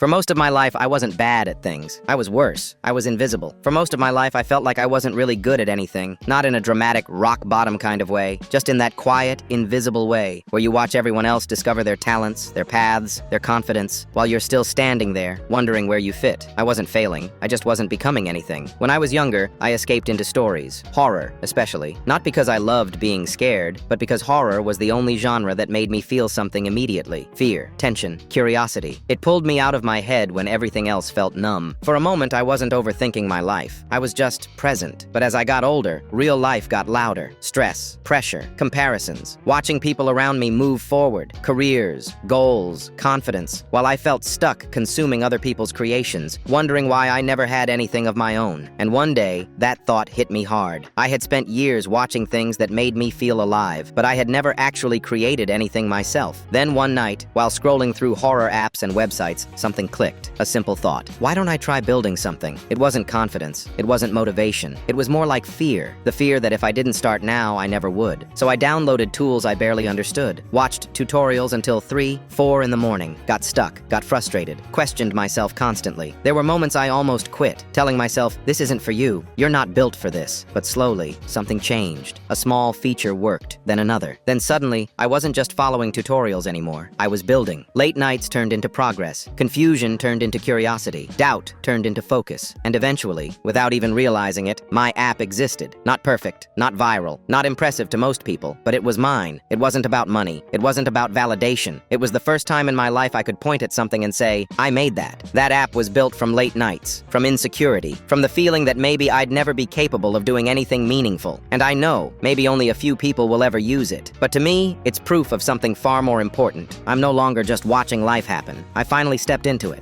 For most of my life, I wasn't bad at things. I was worse. I was invisible. For most of my life, I felt like I wasn't really good at anything. Not in a dramatic, rock-bottom kind of way. Just in that quiet, invisible way, where you watch everyone else discover their talents, their paths, their confidence, while you're still standing there, wondering where you fit. I wasn't failing. I just wasn't becoming anything. When I was younger, I escaped into stories. Horror, especially. Not because I loved being scared, but because horror was the only genre that made me feel something immediately. Fear, tension, curiosity. It pulled me out of my head when everything else felt numb. For a moment, I wasn't overthinking my life. I was just present. But as I got older, real life got louder. Stress, pressure, comparisons. Watching people around me move forward. Careers, goals, confidence. While I felt stuck consuming other people's creations, wondering why I never had anything of my own. And one day, that thought hit me hard. I had spent years watching things that made me feel alive, but I had never actually created anything myself. Then one night, while scrolling through horror apps and websites, something clicked. A simple thought. Why don't I try building something? It wasn't confidence. It wasn't motivation. It was more like fear. The fear that if I didn't start now, I never would. So I downloaded tools I barely understood, watched tutorials until 3, 4 in the morning, got stuck, got frustrated, questioned myself constantly. There were moments I almost quit, telling myself, this isn't for you. You're not built for this. But slowly, something changed. A small feature worked, then another. Then suddenly, I wasn't just following tutorials anymore. I was building. Late nights turned into progress. Confusion turned into curiosity. Doubt turned into focus. And eventually, without even realizing it, my app existed. Not perfect, not viral, not impressive to most people, but it was mine. It wasn't about money. It wasn't about validation. It was the first time in my life I could point at something and say, I made that. That app was built from late nights, from insecurity, from the feeling that maybe I'd never be capable of doing anything meaningful. And I know, maybe only a few people will ever use it. But to me, it's proof of something far more important. I'm no longer just watching life happen. I finally stepped into it.